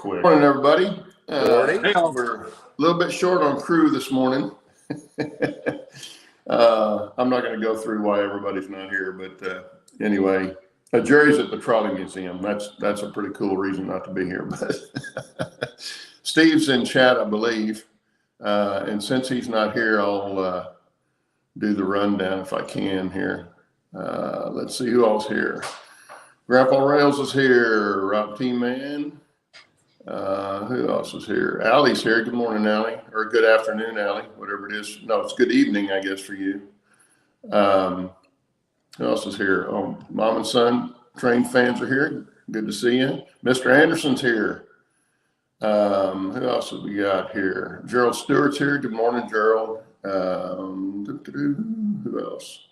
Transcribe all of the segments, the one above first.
quick. Morning, everybody. Morning. We're a little bit short on crew this morning. I'm not going to go through why everybody's not here, but anyway, Jerry's at the Trolley Museum. That's a pretty cool reason not to be here. But Steve's in chat, I believe, and since he's not here, I'll do the rundown if I can here. Let's see who else here. Grandpa Rails is here. Rob T-Man. Who else is here? Allie's here. Good morning, Allie. Or good afternoon, Allie. Whatever it is. No, it's good evening, I guess, for you. Who else is here? Oh, Mom and Son train fans are here. Good to see you. Mr. Anderson's here. Who else have we got here? Gerald Stewart's here. Good morning, Gerald. Who else?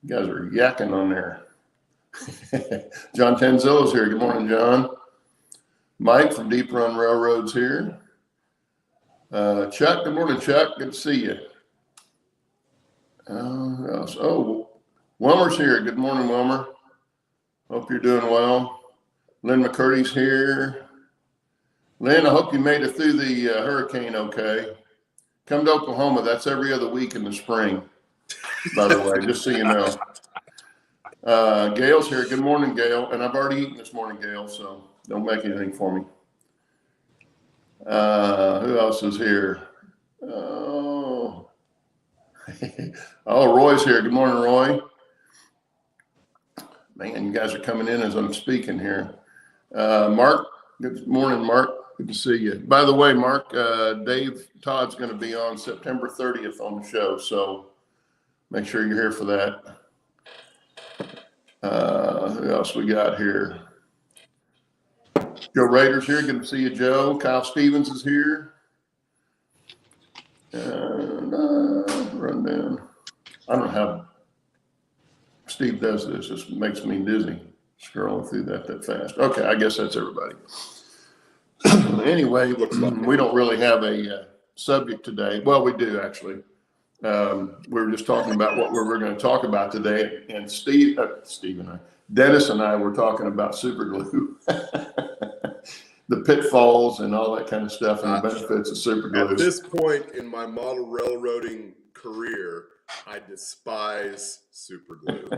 You guys are yakking on there. John Tanzillo's here. Good morning, John. Mike from Deep Run Railroad's here. Chuck, good morning, Chuck. Good to see you. Who else? Oh, Wilmer's here. Good morning, Wilmer. Hope you're doing well. Lynn McCurdy's here. Lynn, I hope you made it through the hurricane okay. Come to Oklahoma. That's every other week in the spring, by the way, just so you know. Gail's here. Good morning, Gail. And I've already eaten this morning, Gail, so don't make anything for me. Who else is here? Oh, Roy's here. Good morning, Roy. Man, you guys are coming in as I'm speaking here. Mark, good morning, Mark. Good to see you. By the way, Mark, Dave Todd's going to be on September 30th on the show, so make sure you're here for that. Who else we got here? Joe Rader's here. Good to see you, Joe. Kyle Stevens is here. And run down. I don't know how Steve does this. This makes me dizzy scrolling through that fast. Okay, I guess that's everybody. Anyway, we don't really have a subject today. Well, we do actually. We were just talking about what we're going to talk about today, and Steve and I, Dennis and I were talking about super glue, the pitfalls and all that kind of stuff, and the benefits of super glue. At this point in my model railroading career, I despise super glue.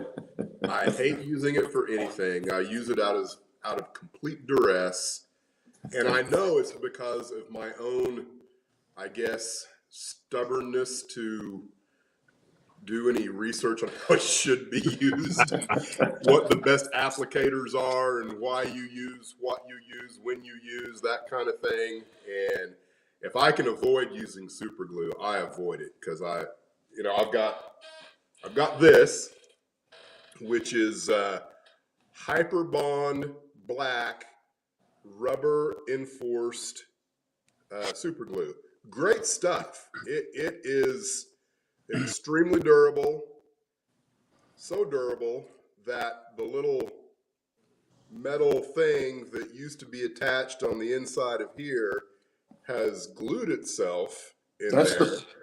I hate using it for anything. I use it out of complete duress. And I know it's because of my own, I guess, stubbornness to do any research on how it should be used, what the best applicators are, and why you use what you use, when you use, that kind of thing. And if I can avoid using super glue, I avoid it because I've got this, which is Hyperbond Black rubber enforced super glue. Great stuff. It is extremely durable, so durable that the little metal thing that used to be attached on the inside of here has glued itself in there.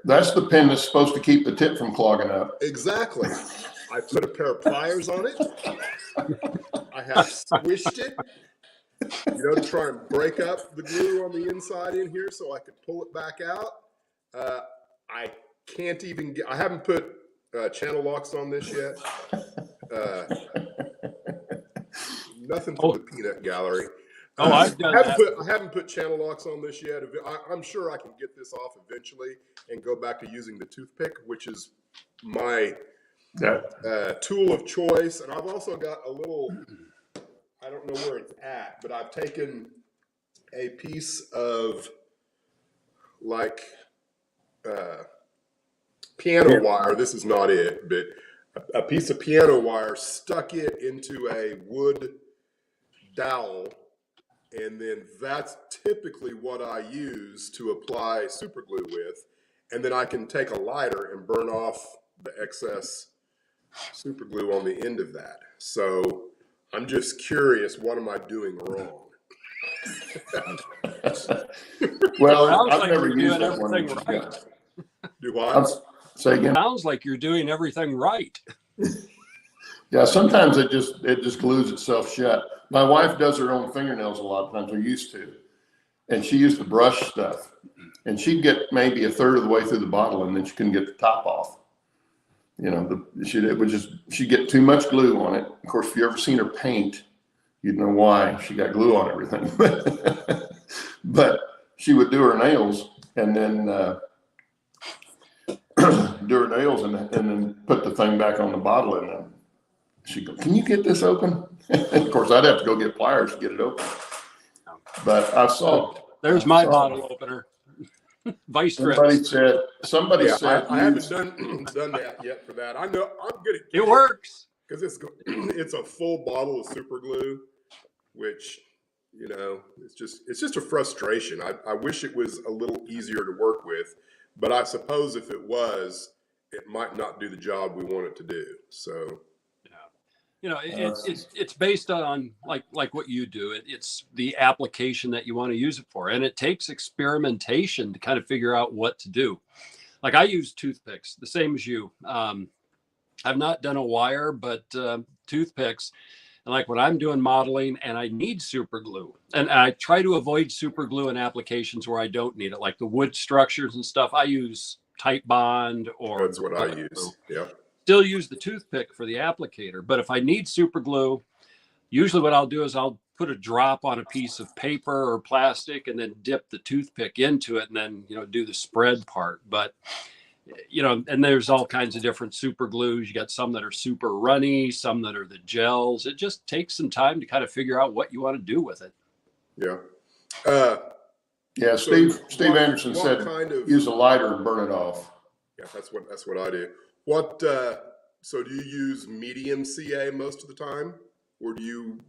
That's the pin that's supposed to keep the tip from clogging up. Exactly. I put a pair of pliers on it. I have squished it, to try and break up the glue on the inside in here so I could pull it back out. I can't even I haven't put channel locks on this yet. Nothing for the peanut gallery. I've done I haven't put channel locks on this yet. I'm sure I can get this off eventually and go back to using the toothpick, which is my tool of choice. And I've also got a little, I don't know where it's at, but I've taken a piece of piano wire. This is not it, but a piece of piano wire, stuck it into a wood dowel, and then that's typically what I use to apply super glue with. And then I can take a lighter and burn off the excess super glue on the end of that. So I'm just curious, what am I doing wrong? Well, I've like never used that one. Right. Do what? Say again. Sounds like you're doing everything right. Yeah, sometimes it just glues itself shut. My wife does her own fingernails a lot of times, or used to, and she used to brush stuff, and she'd get maybe a third of the way through the bottle, and then she couldn't get the top off. You know, she'd get too much glue on it. Of course, if you ever seen her paint, you'd know why she got glue on everything. But she would do her nails and then do her nails and then put the thing back on the bottle, and then she'd go, "Can you get this open?" Of course, I'd have to go get pliers to get it open. But I saw. There's my bottle opener. Vice grip. Somebody said I haven't done that yet for that. I know I'm good at It works. because it's a full bottle of super glue, which, you know, it's just a frustration. I wish it was a little easier to work with, but I suppose if it was, it might not do the job we want it to do. So. You know, it's based on like what you do. It's the application that you want to use it for, and it takes experimentation to kind of figure out what to do. Like I use toothpicks, the same as you. I've not done a wire, but toothpicks. And like when I'm doing modeling and I need super glue, and I try to avoid super glue in applications where I don't need it, like the wood structures and stuff. I use Tight Bond or That's what I use. Yeah. Still use the toothpick for the applicator, but if I need super glue, usually what I'll do is I'll put a drop on a piece of paper or plastic and then dip the toothpick into it and then, you know, do the spread part. But, you know, and there's all kinds of different super glues. You got some that are super runny, some that are the gels. It just takes some time to kind of figure out what you want to do with it. Yeah. Yeah, Steve Anderson said use a lighter and burn it off. Yeah, that's what I do. So do you use medium CA most of the time, or do you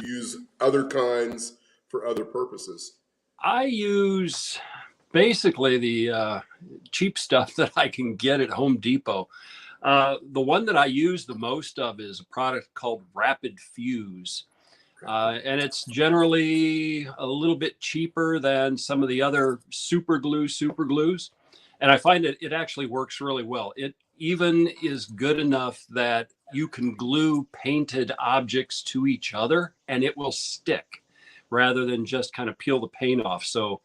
use other kinds for other purposes? I use basically the cheap stuff that I can get at Home Depot. The one that I use the most of is a product called Rapid Fuse. And it's generally a little bit cheaper than some of the other super glues. And I find that it actually works really well. It even is good enough that you can glue painted objects to each other and it will stick rather than just kind of peel the paint off. So,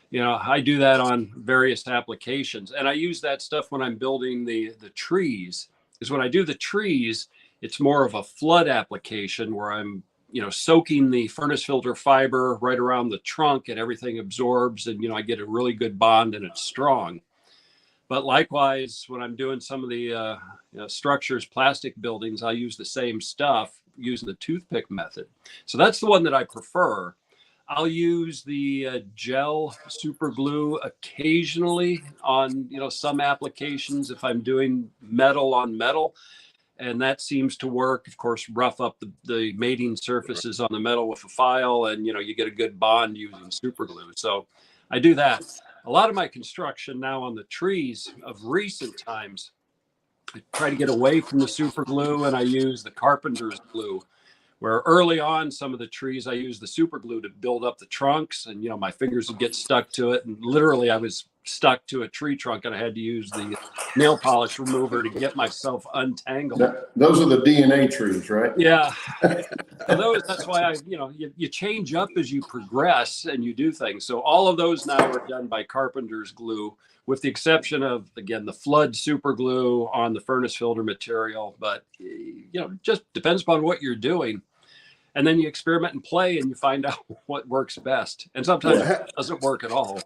you know, I do that on various applications. And I use that stuff when I'm building the trees. Because when I do the trees, it's more of a flood application where I'm, you know, soaking the furnace filter fiber right around the trunk and everything absorbs, and, you know, I get a really good bond and it's strong. But likewise, when I'm doing some of the you know, structures, plastic buildings, I use the same stuff using the toothpick method. So that's the one that I prefer. I'll use the gel super glue occasionally on, you know, some applications if I'm doing metal on metal. And that seems to work. Of course, rough up the mating surfaces on the metal with a file, and, you know, you get a good bond using super glue. So I do that. A lot of my construction now on the trees of recent times, I try to get away from the super glue and I use the carpenter's glue, where early on some of the trees I used the super glue to build up the trunks, and, you know, my fingers would get stuck to it. And literally I was stuck to a tree trunk and I had to use the nail polish remover to get myself untangled. Those are the DNA trees, right? Yeah. That's why you change up as you progress and you do things. So all of those now are done by carpenter's glue, with the exception of, again, the flood super glue on the furnace filter material. But, you know, just depends upon what you're doing. And then you experiment and play and you find out what works best. And sometimes it doesn't work at all.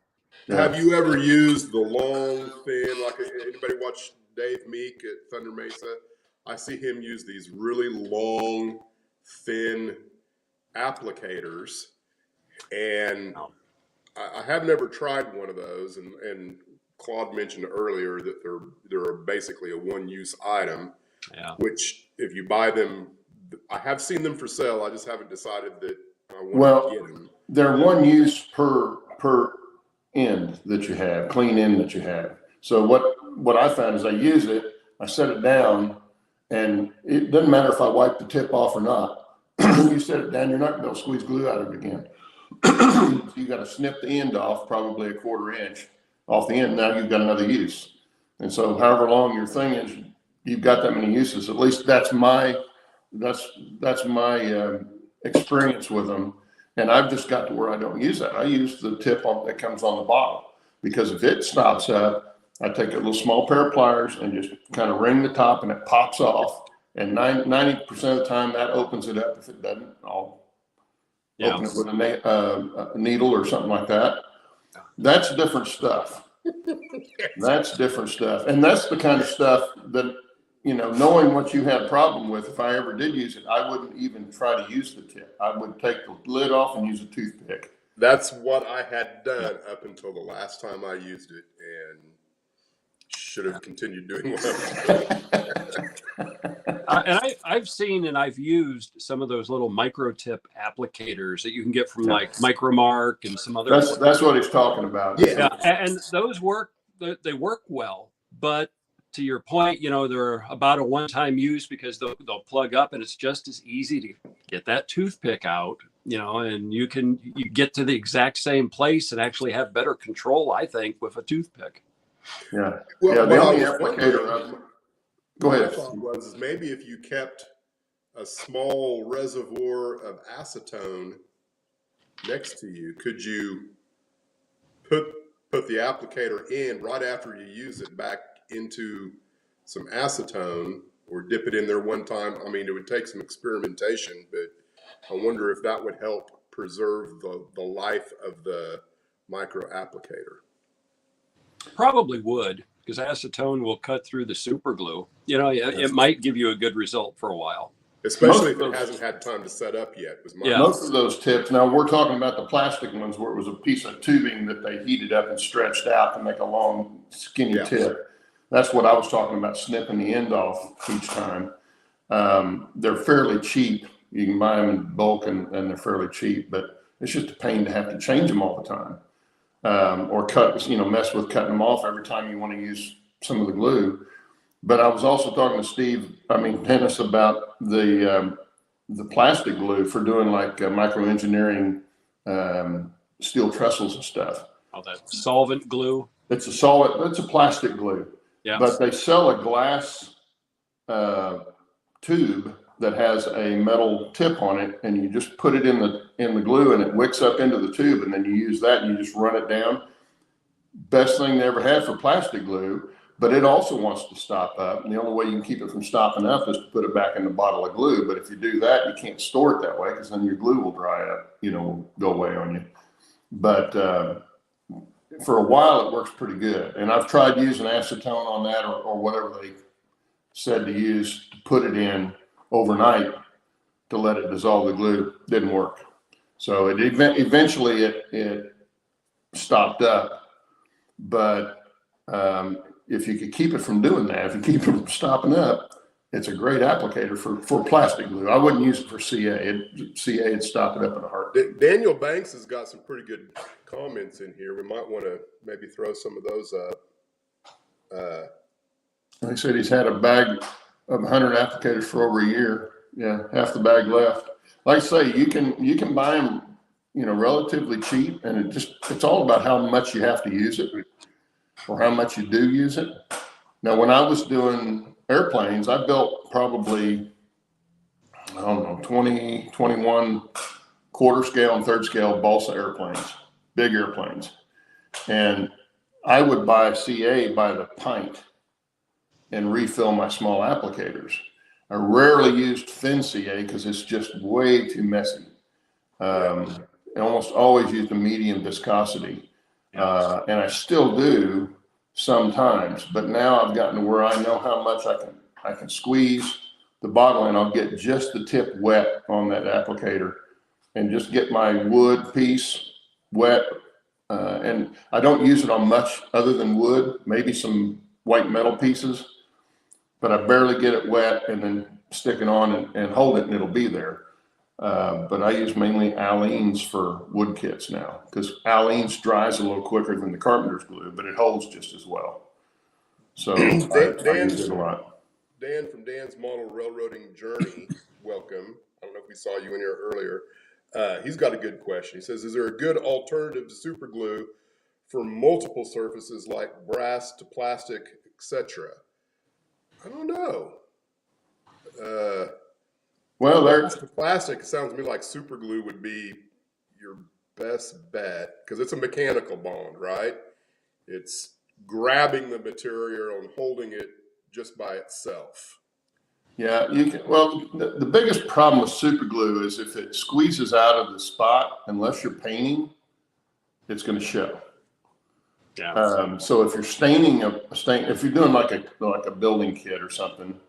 Have you ever used the long, thin, like anybody watch Dave Meek at Thunder Mesa? I see him use these really long, thin applicators. And I have never tried one of those. And Claude mentioned earlier that they're basically a one-use item, which if you buy them, I have seen them for sale. I just haven't decided that I want to get them. They're one use per end that you have, clean end that you have. So what I found is I use it, I set it down, and it doesn't matter if I wipe the tip off or not. When you set it down, you're not going to be able to squeeze glue out of it again. So you got to snip the end off, probably a 1/4 inch off the end. Now you've got another use. And so however long your thing is, you've got that many uses. At least that's my experience with them. And I've just got to where I don't use that. I use the tip that comes on the bottle, because if it stops up, I take a little small pair of pliers and just kind of wring the top, and it pops off. And 90% of the time that opens it up. If it doesn't, I'll open it with a needle or something like that. That's different stuff. That's different stuff. And that's the kind of stuff that, knowing what you had problem with, if I ever did use it, I wouldn't even try to use the tip. I would take the lid off and use a toothpick. That's what I had done up until the last time I used it, and should have continued doing what I was doing. And I've seen and I've used some of those little micro tip applicators that you can get from like Micromark and some other. That's what he's talking about. Yeah, and those work. They work well, but to your point, they're about a one-time use, because they'll plug up, and it's just as easy to get that toothpick out, and you get to the exact same place and actually have better control, I think, with a toothpick. Yeah. Well, the only applicator. Go ahead. My thought was maybe if you kept a small reservoir of acetone next to you, could you put the applicator in right after you use it back into some acetone, or dip it in there one time? I mean, it would take some experimentation, but I wonder if that would help preserve the life of the micro applicator. Probably would, because acetone will cut through the super glue. It might give you a good result for a while. Especially if it hasn't had time to set up yet. Most of those tips, now we're talking about the plastic ones where it was a piece of tubing that they heated up and stretched out to make a long, skinny tip. That's what I was talking about, snipping the end off each time. They're fairly cheap. You can buy them in bulk, and they're fairly cheap, but it's just a pain to have to change them all the time. Or mess with cutting them off every time you want to use some of the glue. But I was also talking to Dennis, about the plastic glue for doing like microengineering steel trestles and stuff. Oh, that solvent glue. It's a plastic glue. Yeah. But they sell a glass tube that has a metal tip on it, and you just put it in the glue, and it wicks up into the tube, and then you use that and you just run it down. Best thing they ever had for plastic glue, but it also wants to stop up. And the only way you can keep it from stopping up is to put it back in the bottle of glue. But if you do that, you can't store it that way, because then your glue will dry up, will go away on you. But for a while, it works pretty good. And I've tried using acetone on that, or whatever they said to use, to put it in overnight to let it dissolve the glue. Didn't work. So eventually it stopped up. But if you could keep it from doing that, if you keep it from stopping up, it's a great applicator for plastic glue. I wouldn't use it for CA. CA would stop it up in a heartbeat. Daniel Banks has got some pretty good comments in here. We might want to maybe throw some of those up. He said he's had a bag of 100 applicators for over a year. Yeah, half the bag left. Like I say, you can buy them, relatively cheap, and it's all about how much you have to use it, or how much you do use it. Now, when I was doing airplanes, I built probably, 20, 21 quarter scale and third scale balsa airplanes, big airplanes. And I would buy CA by the pint and refill my small applicators. I rarely used thin CA because it's just way too messy. I almost always used a medium viscosity. And I still do sometimes, but now I've gotten to where I know how much I can squeeze the bottle, and I'll get just the tip wet on that applicator and just get my wood piece wet. And I don't use it on much other than wood, maybe some white metal pieces, but I barely get it wet, and then stick it on and hold it, and it'll be there. But I use mainly Aleene's for wood kits now, because Aleene's dries a little quicker than the carpenter's glue, but it holds just as well. So I use it a lot. Dan from Dan's Model Railroading Journey, welcome. I don't know if we saw you in here earlier. He's got a good question. He says, is there a good alternative to super glue for multiple surfaces like brass to plastic, etc.? I don't know. Well, there's plastic. It sounds to me like super glue would be your best bet, because it's a mechanical bond, right? It's grabbing the material and holding it just by itself. Yeah, you can. Well, the biggest problem with super glue is if it squeezes out of the spot, unless you're painting, it's going to show. Yeah. So if you're staining if you're doing like a building kit or something,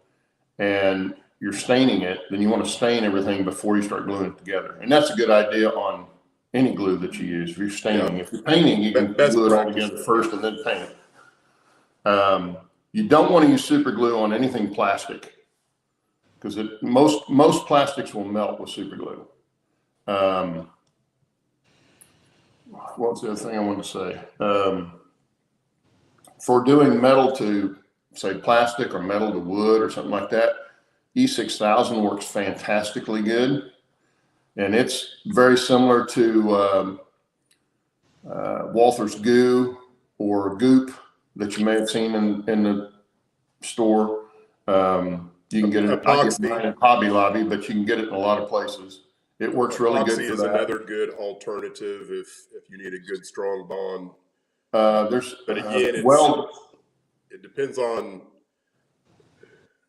and you're staining it, then you want to stain everything before you start gluing it together. And that's a good idea on any glue that you use. If you're staining, if you're painting, you can glue it all together first and then paint it. You don't want to use super glue on anything plastic, because most plastics will melt with super glue. What's the other thing I wanted to say? For doing metal to, say, plastic, or metal to wood or something like that, E6000 works fantastically good. And it's very similar to Walther's Goo or Goop that you may have seen in the store. You can get it at Hobby Lobby, but you can get it in a lot of places. It works really good for that. Epoxy is another good alternative if you need a good strong bond. But again, it depends on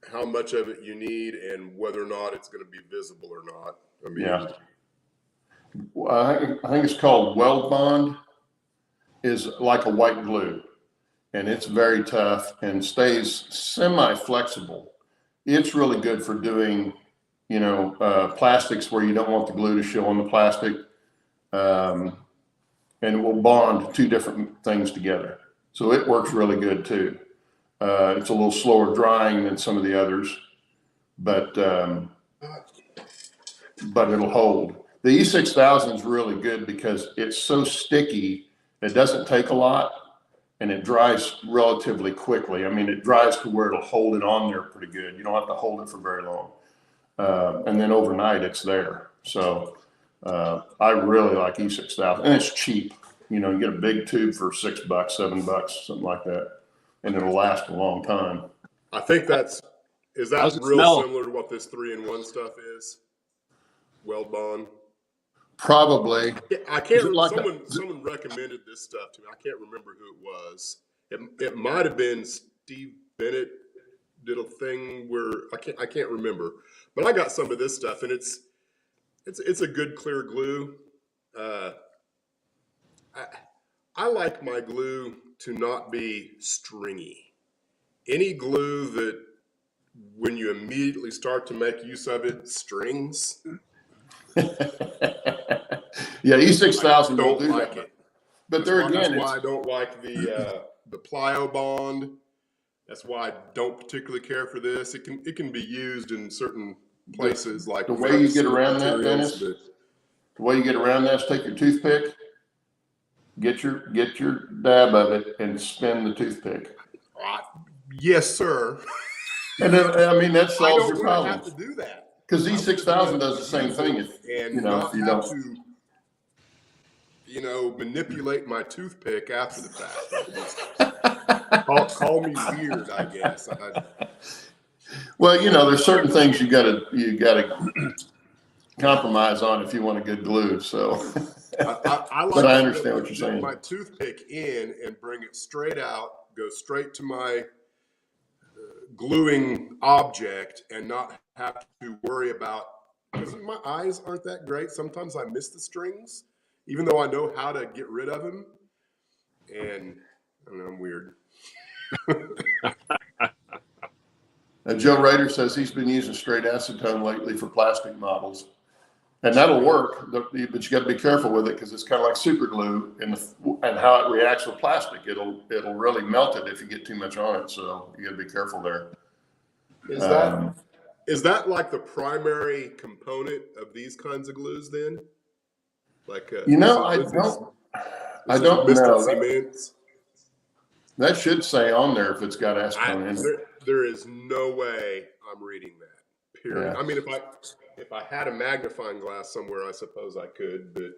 how much of it you need and whether or not it's going to be visible or not. I mean, yeah. I think it's called Weld Bond. Is like a white glue, and it's very tough and stays semi-flexible. It's really good for doing, plastics where you don't want the glue to show on the plastic, and it will bond two different things together. So it works really good too. It's a little slower drying than some of the others, but it'll hold. The E6000 is really good because it's so sticky. It doesn't take a lot, and it dries relatively quickly. I mean, it dries to where it'll hold it on there pretty good. You don't have to hold it for very long. And then overnight it's there. So I really like E6000, and it's cheap. You get a big tube for $6, $7, something like that, and it'll last a long time. I think is that real similar to what this 3-in-1 stuff is? Weld Bond? Probably. Yeah, I can't remember. Someone recommended this stuff to me. I can't remember who it was. It might have been Steve Bennett did a thing where I can't remember. But I got some of this stuff, and it's a good clear glue. I like my glue to not be stringy. Any glue that when you immediately start to make use of it strings. Yeah, E6000 don't like it. But there again, that's why I don't like the plyo bond. That's why I don't particularly care for this. It can be used in certain places, like the way you get around that, Dennis. The way you get around that is take your toothpick, get your dab of it, and spin the toothpick. Yes, sir. And then, that solves your problem. I don't have to do that. Because E6000 does the same thing. If you don't manipulate my toothpick after the fact. Call me weird, I guess. Well, there's certain things you gotta compromise on if you want a good glue. So, I like but I understand what you're saying. My toothpick in and bring it straight out, go straight to my gluing object, and not have to worry about, because my eyes aren't that great. Sometimes I miss the strings, even though I know how to get rid of them. And I don't know, I'm weird. Joe Rader says he's been using straight acetone lately for plastic models, and that'll work. But you got to be careful with it, because it's kind of like super glue, and how it reacts with plastic. It'll really melt it if you get too much on it. So you got to be careful there. Is that like the primary component of these kinds of glues then? Like I don't know. That should say on there if it's got acetone in it. There is no way I'm reading that. Period. Yeah. I mean, if I had a magnifying glass somewhere, I suppose I could, but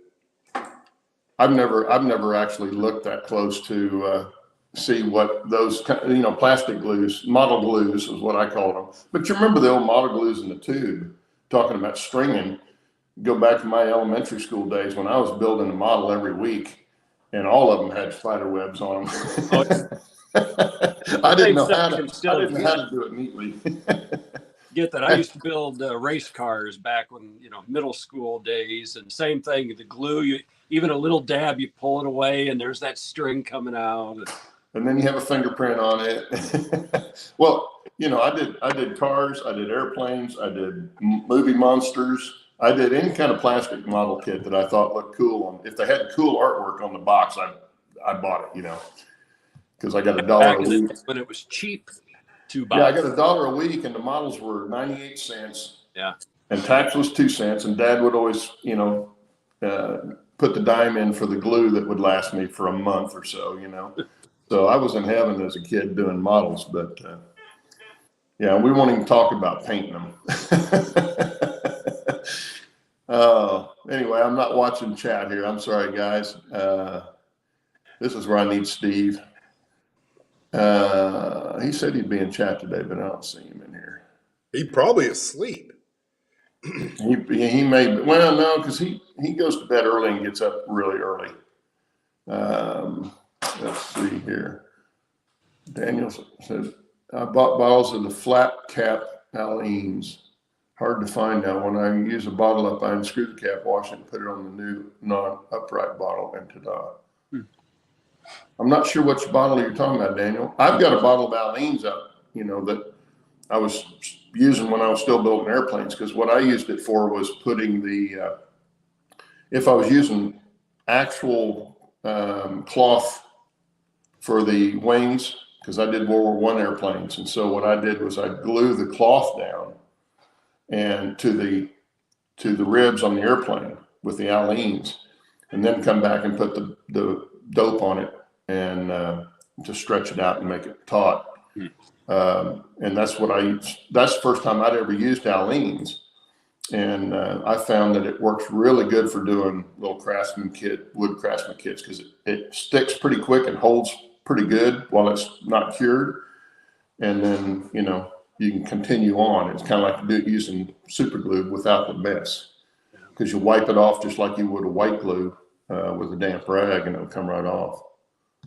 I've never actually looked that close to see what those plastic glues, model glues is what I call them. But you remember the old model glues in the tube, talking about stringing. go back to my elementary school days when I was building a model every week, and all of them had spider webs on them. I didn't know how to do it neatly. Get that. I used to build race cars back when, middle school days, and same thing. The glue, even a little dab, you pull it away, and there's that string coming out. And then you have a fingerprint on it. Well, I did cars, I did airplanes, I did movie monsters. I did any kind of plastic model kit that I thought looked cool. If they had cool artwork on the box, I bought it, because I got $1 Back a week. when it was cheap to buy. Yeah, I got $1 a week, and the models were 98 cents. Yeah. And tax was 2 cents, and Dad would always, put the dime in for the glue that would last me for a month or so, So I was in heaven as a kid doing models, but yeah, we won't even talk about painting them. Anyway, I'm not watching chat here. I'm sorry, guys. This is where I need Steve. He said he'd be in chat today, but I don't see him in here. He probably asleep. He may, well, no, because he goes to bed early and gets up really early. Let's see here. Daniel says, I bought bottles of the flat cap Aleen's. Hard to find now. When I use a bottle up, I unscrew the cap, wash it, and put it on the new non-upright bottle, and ta-da. I'm not sure which bottle you're talking about, Daniel. I've got a bottle of Aleen's up, that I was using when I was still building airplanes, because what I used it for was putting the, if I was using actual cloth for the wings, because I did World War I airplanes. And so what I did was I'd glue the cloth down and to the ribs on the airplane with the Aleen's, and then come back and put the dope on it and to stretch it out and make it taut. And that's what I used. That's the first time I'd ever used Aleen's. And I found that it works really good for doing little wood craftsman kits, because it sticks pretty quick and holds pretty good while it's not cured. And then, you can continue on. It's kind of like using super glue without the mess, because you wipe it off just like you would a white glue with a damp rag, and it'll come right off.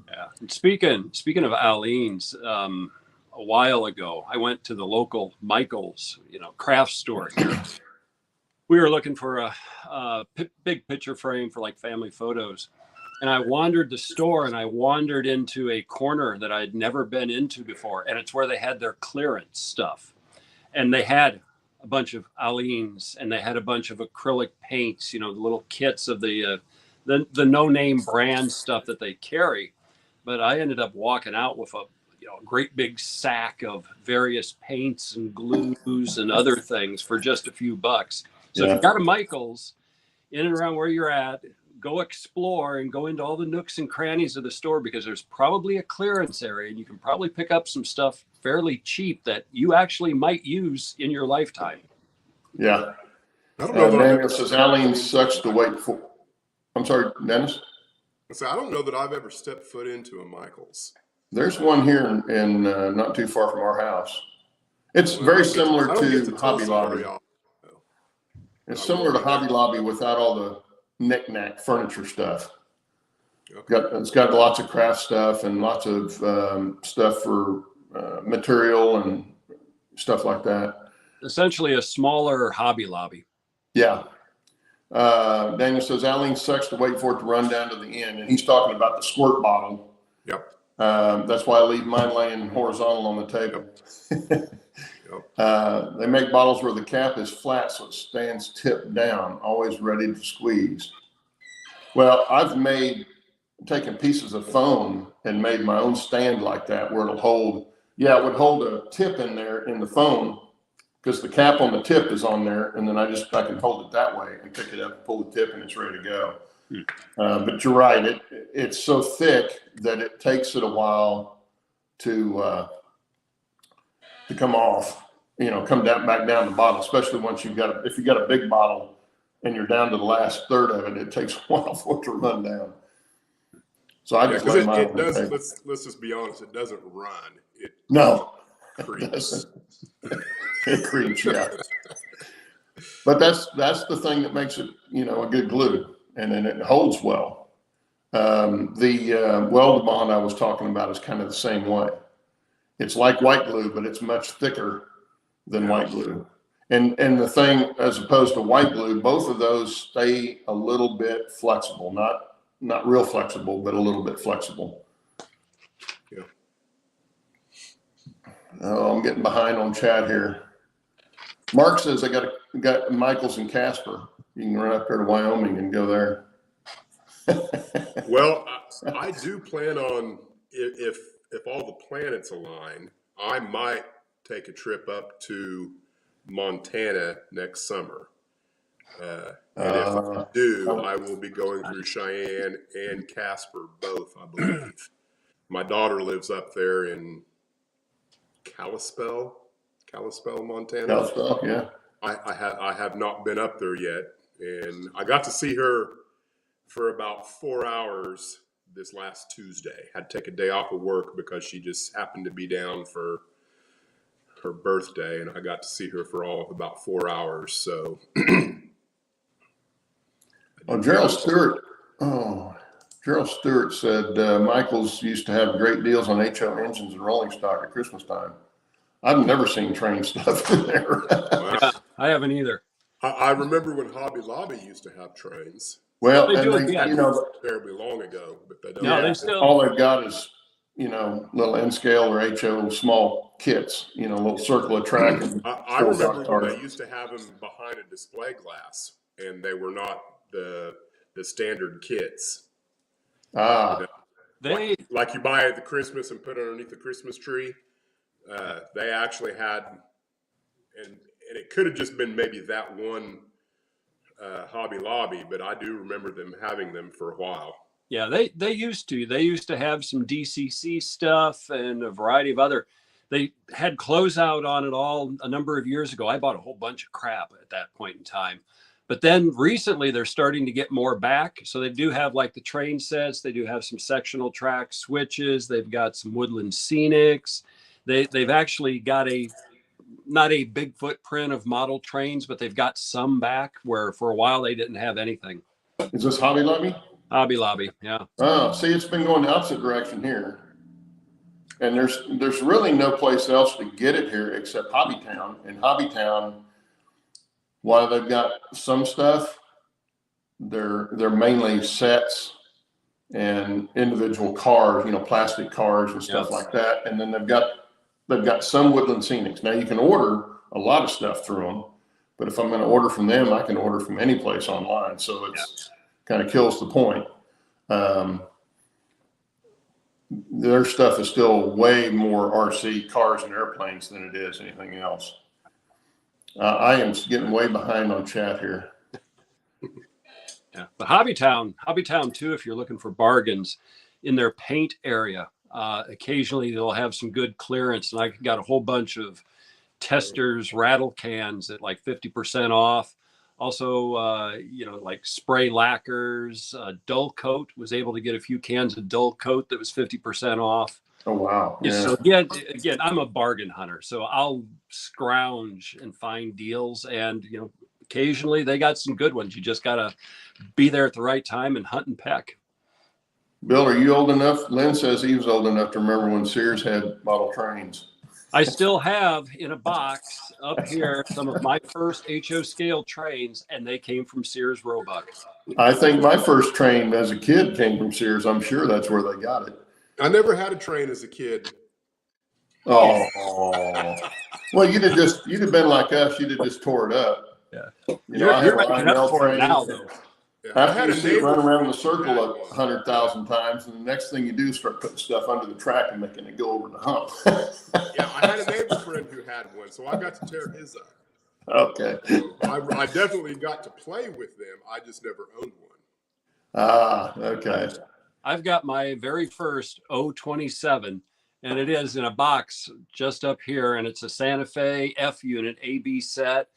Yeah. And speaking of Aleen's, a while ago, I went to the local Michael's, craft store here. We were looking for a big picture frame for like family photos. And I wandered the store, and I wandered into a corner that I'd never been into before. And it's where they had their clearance stuff. And they had a bunch of Aleen's, and they had a bunch of acrylic paints, the little kits of the no-name brand stuff that they carry. But I ended up walking out with a great big sack of various paints and glues and other things for just a few bucks. So if you got a Michael's in and around where you're at, go explore and go into all the nooks and crannies of the store, because there's probably a clearance area, and you can probably pick up some stuff fairly cheap that you actually might use in your lifetime. Yeah. Daniel says Aleen's sucks to wait for. I'm sorry, Dennis? So I don't know that I've ever stepped foot into a Michael's. There's one here in not too far from our house. It's very similar to Hobby Lobby. It's similar to Hobby Lobby without all the knick-knack furniture stuff. Okay. It's got lots of craft stuff and lots of stuff for material and stuff like that. Essentially a smaller Hobby Lobby. Yeah. Daniel says Aleen's sucks to wait for it to run down to the end. And he's talking about the squirt bottle. Yep. That's why I leave mine laying horizontal on the table. They make bottles where the cap is flat, so it stands tipped down, always ready to squeeze. Well, I've taken pieces of foam and made my own stand like that, where it'll hold, it would hold a tip in there in the foam, because the cap on the tip is on there, and then I can hold it that way and pick it up, pull the tip, and it's ready to go. But you're right, it's so thick that it takes it a while to come off, come back down the bottle, especially once if you got a big bottle and you're down to the last third of it, it takes a while for it to run down. So I just let mine. Let's just be honest, it doesn't run. It no, creeps. It creeps, yeah. But that's the thing that makes it, a good glue, and then it holds well. The Weldabond I was talking about is kind of the same way. It's like white glue, but it's much thicker than white glue. And the thing, as opposed to white glue, both of those stay a little bit flexible, not real flexible, but a little bit flexible. Yeah. Oh, I'm getting behind on chat here. Mark says I got Michaels and Casper. You can run up there to Wyoming and go there. Well, I do plan on, if all the planets align, I might take a trip up to Montana next summer. And if I do, I will be going through Cheyenne and Casper both, I believe. My daughter lives up there in Kalispell, Montana. Kalispell, yeah. I have not been up there yet, and I got to see her for about 4 hours this last Tuesday. Had to take a day off of work because she just happened to be down for her birthday, and I got to see her for all of about 4 hours. So, Gerald Stewart said Michaels used to have great deals on HO engines and rolling stock at Christmas time. I've never seen train stuff in there. Yeah, I haven't either. I remember when Hobby Lobby used to have trains. Well, They do and again. Terribly long ago, but they don't. No, yeah, they still. all they've got is little N scale or HO small kits. A little circle of track. And I remember when they used to have them behind a display glass, and they were not the standard kits. Like you buy at the Christmas and put underneath the Christmas tree. They actually had, and it could have just been maybe that one Hobby Lobby, but I do remember them having them for a while. Yeah, they used to. They used to have some DCC stuff and a variety of other. They had closeout on it all a number of years ago. I bought a whole bunch of crap at that point in time. But then recently they're starting to get more back. So they do have like the train sets. They do have some sectional track switches. They've got some woodland scenics. They've actually got not a big footprint of model trains, but they've got some back where for a while they didn't have anything. Is this Hobby Lobby? Hobby Lobby, yeah. Oh, see, it's been going the opposite direction here. And there's really no place else to get it here except Hobbytown. And Hobbytown, while they've got some stuff, they're mainly sets and individual cars, plastic cars and stuff like that. And then they've got some woodland scenics. Now you can order a lot of stuff through them, but if I'm going to order from them, I can order from any place online. So it's kind of kills the point. Their stuff is still way more RC cars and airplanes than it is anything else. I am getting way behind on chat here. Yeah, but Hobbytown too, if you're looking for bargains in their paint area, occasionally they'll have some good clearance, and I got a whole bunch of testers rattle cans at like 50% off. Also, like spray lacquers, dull coat, was able to get a few cans of dull coat that was 50% off. Oh, wow. Yeah. So again, I'm a bargain hunter, so I'll scrounge and find deals, and occasionally they got some good ones. You just got to be there at the right time and hunt and peck. Bill, are you old enough? Lynn says he was old enough to remember when Sears had model trains. I still have in a box up here some of my first HO scale trains, and they came from Sears Roebuck. I think my first train as a kid came from Sears. I'm sure that's where they got it. I never had a train as a kid. Oh, well, you'd have been like us. You'd have just tore it up. Yeah, I you're had making up for it now, though. After you see it run around the circle 100,000 times, and the next thing you do is start putting stuff under the track and making it go over the hump. Yeah, I had a neighbor friend who had one, so I got to tear his up. Okay. I definitely got to play with them. I just never owned one. Ah, okay. I've got my very first 027, and it is in a box just up here, and it's a Santa Fe F unit AB set.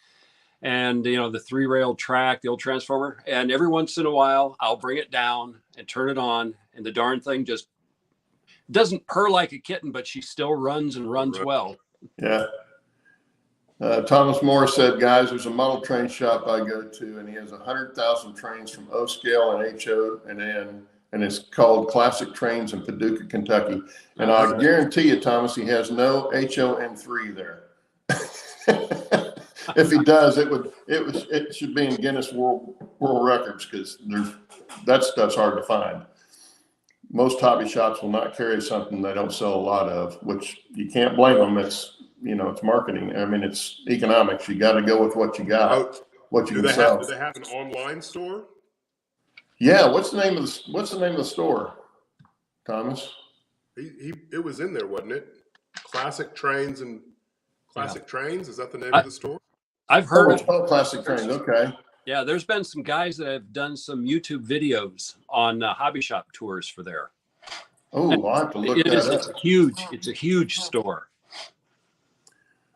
And the 3-rail track, the old transformer, and every once in a while I'll bring it down and turn it on, and the darn thing just doesn't purr like a kitten, but she still runs and runs well. Yeah. Thomas Morris said, guys, there's a model train shop I go to, and he has 100,000 trains from O scale and HO and N, and it's called Classic Trains in Paducah, Kentucky. And I guarantee you, Thomas, he has no HON3 there. If he does, it should be in Guinness World Records, because that stuff's hard to find. Most hobby shops will not carry something they don't sell a lot of, which you can't blame them. It's marketing. I mean, it's economics. You got to go with what you got, what you can sell. Do they have an online store? Yeah. What's the name of the store, Thomas? It was in there, wasn't it? Classic Trains. Is that the name of the store? I've heard it's called Classic Trains. Okay. Yeah, there's been some guys that have done some YouTube videos on hobby shop tours for there. Oh, I'll have to look that up. It's a huge store.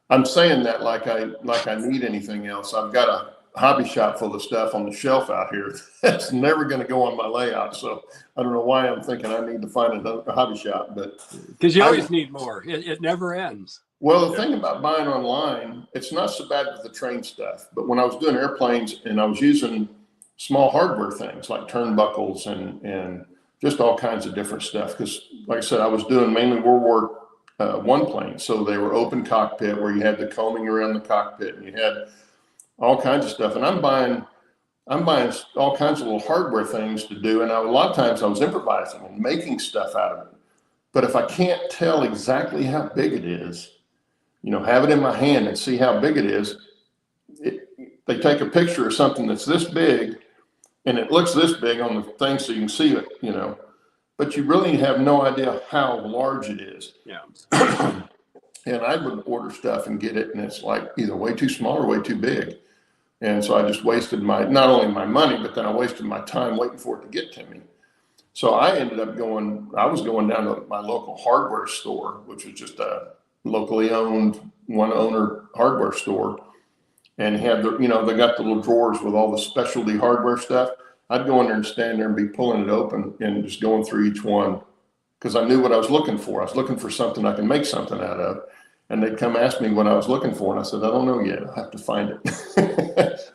I'm saying that like I need anything else. I've got a hobby shop full of stuff on the shelf out here that's never going to go on my layout. So I don't know why I'm thinking I need to find another hobby shop, but because you always need more. It never ends. Well, the thing about buying online, it's not so bad with the train stuff, but when I was doing airplanes and I was using small hardware things like turnbuckles and just all kinds of different stuff, because like I said, I was doing mainly World War I planes, so they were open cockpit where you had the combing around the cockpit and you had all kinds of stuff. And I'm buying all kinds of little hardware things to do, and a lot of times I was improvising and making stuff out of it. But if I can't tell exactly how big it is, have it in my hand and see how big it is. They take a picture of something that's this big and it looks this big on the thing so you can see it, but you really have no idea how large it is. Yeah. And I would order stuff and get it, and it's like either way too small or way too big. And so I just wasted not only my money, but then I wasted my time waiting for it to get to me. So I ended up I was going down to my local hardware store, which was just a locally owned one owner hardware store, and had they got the little drawers with all the specialty hardware stuff. I'd go in there and stand there and be pulling it open and just going through each one, because I knew what I was looking for. I was looking for something I can make something out of, and they'd come ask me what I was looking for, and I said, I don't know yet. I have to find it.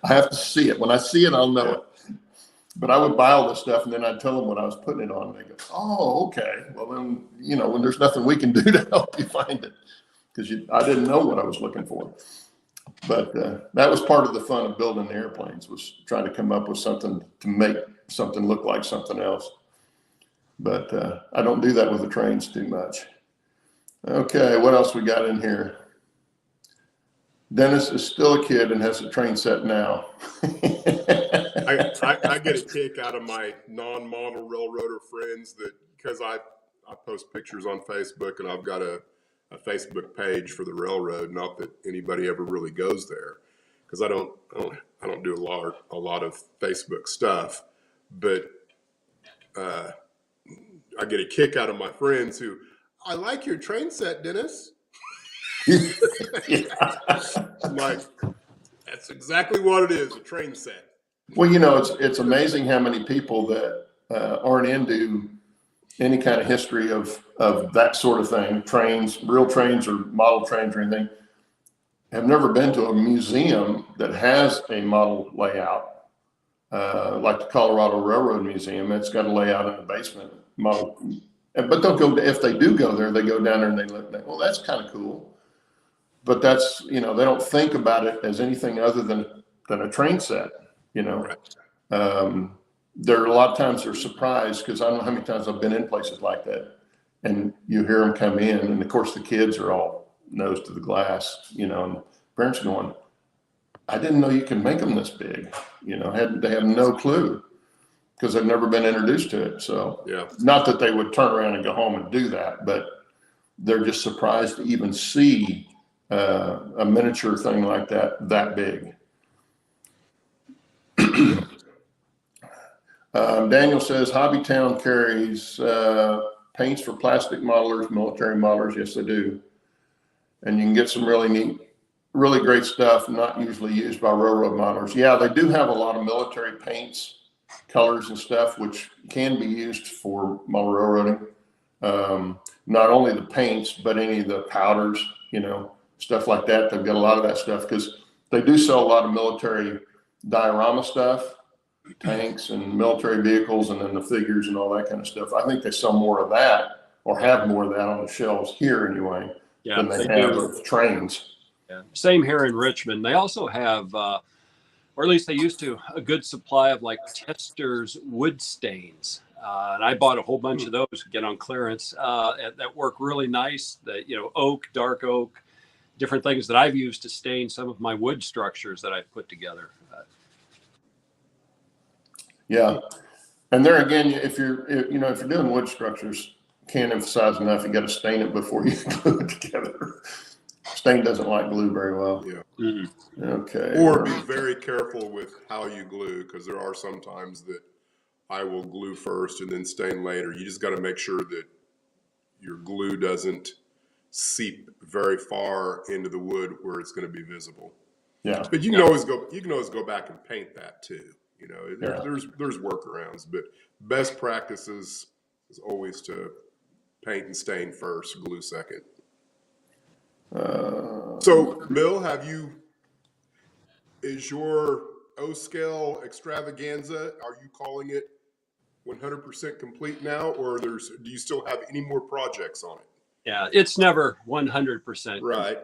I have to see it. When I see it, I'll know it. But I would buy all this stuff, and then I'd tell them what I was putting it on, and they go, oh, okay. Well, then, when there's nothing we can do to help you find it, because I didn't know what I was looking for. But that was part of the fun of building the airplanes, was trying to come up with something to make something look like something else. But I don't do that with the trains too much. Okay, what else we got in here? Dennis is still a kid and has a train set now. I get a kick out of my non-model railroader friends because I post pictures on Facebook, and I've got a Facebook page for the railroad. Not that anybody ever really goes there, because I don't do a lot of Facebook stuff. But I get a kick out of my friends who, I like your train set, Dennis. I'm like, that's exactly what it is, a train set. Well, it's amazing how many people that aren't into any kind of history of that sort of thing, trains, real trains or model trains or anything, have never been to a museum that has a model layout, like the Colorado Railroad Museum. It's got a layout in the basement model. But if they do go there, they go down there and they look, well, that's kind of cool. But that's, they don't think about it as anything other than a train set, Right. There are a lot of times they're surprised, because I don't know how many times I've been in places like that, and you hear them come in, and of course the kids are all nose to the glass, and parents going, I didn't know you can make them this big, they have no clue, because they've never been introduced to it. So yeah, not that they would turn around and go home and do that, but they're just surprised to even see a miniature thing like that big. Daniel says Hobbytown carries paints for plastic modelers, military modelers. Yes, they do. And you can get some really neat, really great stuff, not usually used by railroad modelers. Yeah, they do have a lot of military paints, colors and stuff, which can be used for model railroading. Not only the paints, but any of the powders, stuff like that. They've got a lot of that stuff because they do sell a lot of military diorama stuff, tanks and military vehicles, and then the figures and all that kind of stuff. I think they sell more of that, or have more of that on the shelves here anyway, than they have of trains. Yeah. Same here in Richmond. They also have, or at least they used to, a good supply of like Tester's wood stains. And I bought a whole bunch of those again on clearance that work really nice. That, you know, oak, dark oak, different things that I've used to stain some of my wood structures that I've put together. Yeah, and there again, if you're doing wood structures, can't emphasize enough, you got to stain it before you glue it together. Stain doesn't like glue very well. Yeah. Mm-hmm. Okay. Or be very careful with how you glue, because there are some times that I will glue first and then stain later. You just got to make sure that your glue doesn't seep very far into the wood where it's going to be visible. Yeah. But you can always go back and paint that too. You know, there's workarounds, but best practices is always to paint and stain first, glue second. So, Bill, is your O-scale extravaganza, are you calling it 100% complete now, or do you still have any more projects on it? Yeah, it's never 100%. Right.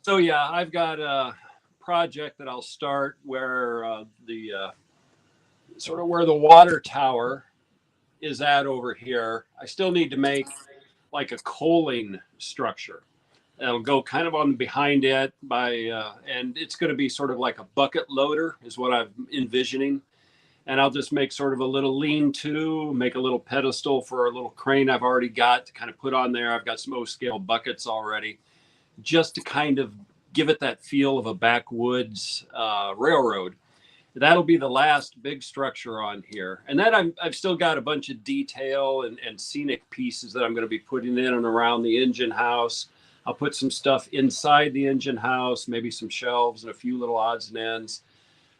So yeah, I've got a project that I'll start where where the water tower is at over here. I still need to make like a coaling structure. It'll go kind of on behind it and it's going to be sort of like a bucket loader is what I'm envisioning. And I'll just make sort of a little lean-to, make a little pedestal for a little crane I've already got to kind of put on there. I've got some O-scale buckets already, just to kind of give it that feel of a backwoods railroad. That'll be the last big structure on here. And then I've still got a bunch of detail and scenic pieces that I'm going to be putting in and around the engine house. I'll put some stuff inside the engine house, maybe some shelves and a few little odds and ends.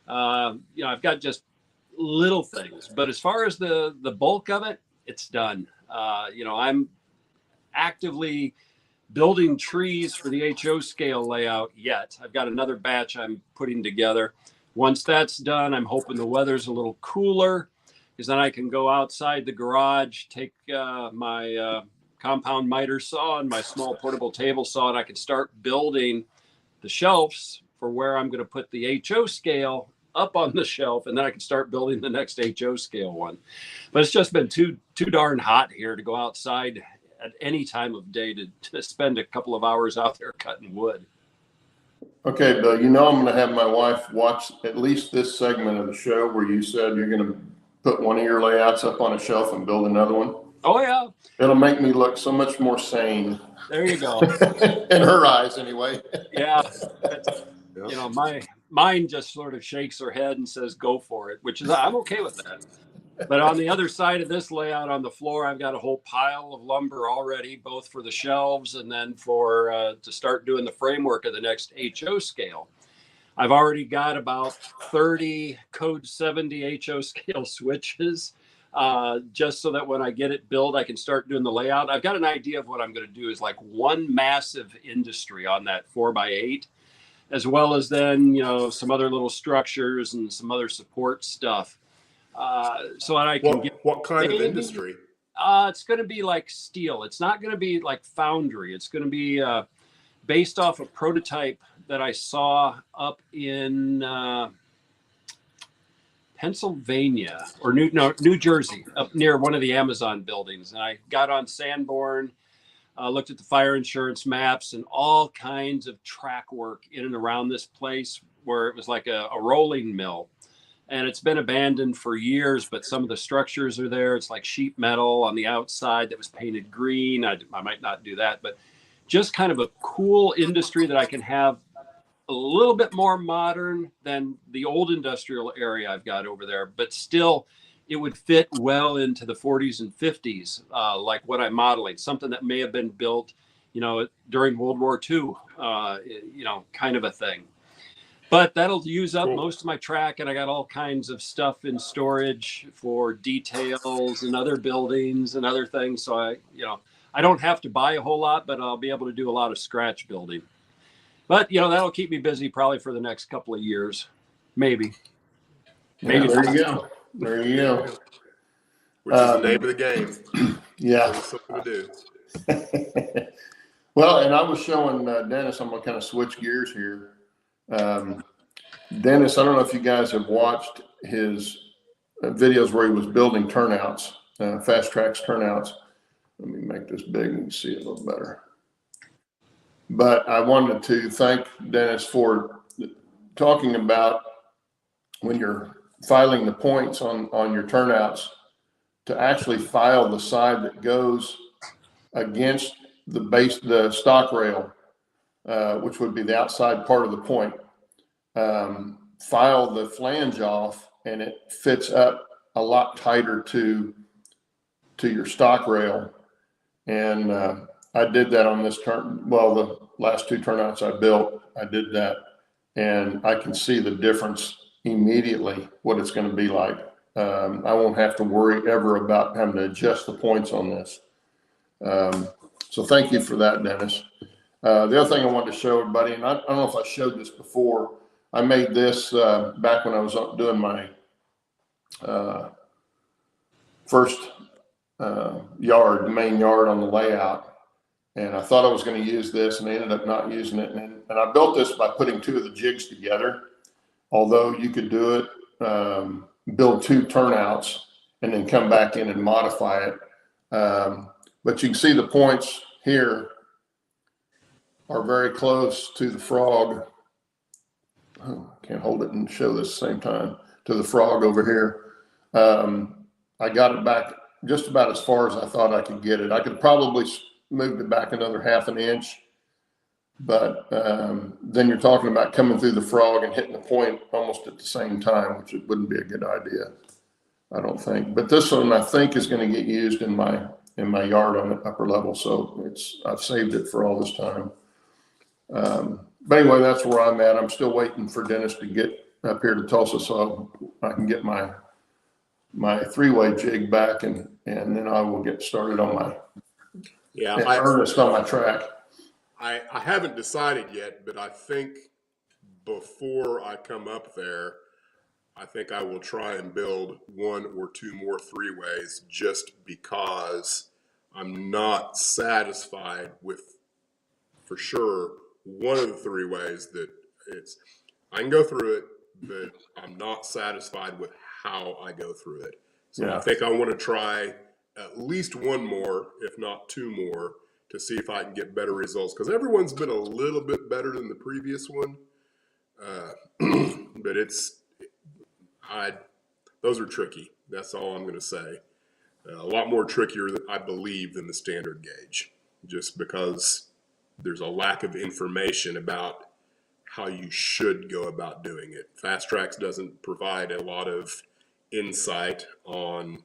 I've got just little things, but as far as the bulk of it, it's done. I'm actively building trees for the HO scale layout yet. I've got another batch I'm putting together. Once that's done, I'm hoping the weather's a little cooler, because then I can go outside the garage, take my compound miter saw and my small portable table saw, and I can start building the shelves for where I'm going to put the HO scale up on the shelf, and then I can start building the next HO scale one. But it's just been too darn hot here to go outside at any time of day to spend a couple of hours out there cutting wood. Okay, Bill, I'm going to have my wife watch at least this segment of the show where you said you're going to put one of your layouts up on a shelf and build another one. Oh, yeah. It'll make me look so much more sane. There you go. In her eyes, anyway. Yeah. My mind just sort of shakes her head and says, go for it, which is, I'm okay with that. But on the other side of this layout on the floor, I've got a whole pile of lumber already, both for the shelves and then for to start doing the framework of the next HO scale. I've already got about 30 code 70 HO scale switches, just so that when I get it built, I can start doing the layout. I've got an idea of what I'm going to do is like one massive industry on that 4x8, as well as then, some other little structures and some other support stuff. So that I can get. What kind of industry? It's going to be like steel. It's not going to be like foundry. It's going to be based off a prototype that I saw up in Pennsylvania or New Jersey, up near one of the Amazon buildings. And I got on Sanborn, looked at the fire insurance maps and all kinds of track work in and around this place where it was like a rolling mill. And it's been abandoned for years, but some of the structures are there. It's like sheet metal on the outside that was painted green. I might not do that, but just kind of a cool industry that I can have a little bit more modern than the old industrial area I've got over there, but still it would fit well into the 40s and 50s, like what I'm modeling, something that may have been built, during World War II, kind of a thing. But that'll use up most of my track, and I got all kinds of stuff in storage for details and other buildings and other things. So I don't have to buy a whole lot, but I'll be able to do a lot of scratch building. But that'll keep me busy probably for the next couple of years, maybe. Yeah, there you go. There you go. Which is the name of the game. Yeah. Pretty simple to do. Well, and I was showing Dennis, I'm going to kind of switch gears here. Dennis, I don't know if you guys have watched his videos where he was building turnouts, fast tracks turnouts. Let me make this big and you can see it a little better. But I wanted to thank Dennis for talking about when you're filing the points on your turnouts, to actually file the side that goes against the stock rail, which would be the outside part of the point. File the flange off and it fits up a lot tighter to your stock rail. And I did that on this the last two turnouts I built, I did that. And I can see the difference immediately, what it's going to be like. I won't have to worry ever about having to adjust the points on this. So thank you for that, Dennis. The other thing I wanted to show everybody, and I don't know if I showed this before, I made this back when I was doing my first yard, the main yard on the layout. And I thought I was going to use this, and I ended up not using it. And I built this by putting two of the jigs together. Although you could do it, build two turnouts, and then come back in and modify it. But you can see the points here are very close to the frog. Oh, can't hold it and show this at the same time. To the frog over here. I got it back just about as far as I thought I could get it. I could probably move it back another half an inch. But then you're talking about coming through the frog and hitting the point almost at the same time, which it wouldn't be a good idea, I don't think. But this one I think is going to get used in my yard on the upper level, so I've saved it for all this time. But anyway, that's where I'm at. I'm still waiting for Dennis to get up here to Tulsa so I can get my three-way jig back, and then I will get started on my earnest on my track. I haven't decided yet, but I think before I come up there, I think I will try and build one or two more three-ways, just because I'm not satisfied with, for sure, one of the three-ways that I can go through it, but I'm not satisfied with how I go through it. So yeah. I think I want to try at least one more, if not two more, to see if I can get better results, because everyone's been a little bit better than the previous one. But those are tricky. That's all I'm going to say. A lot more trickier, I believe, than the standard gauge, just because there's a lack of information about how you should go about doing it. Fast Tracks doesn't provide a lot of insight on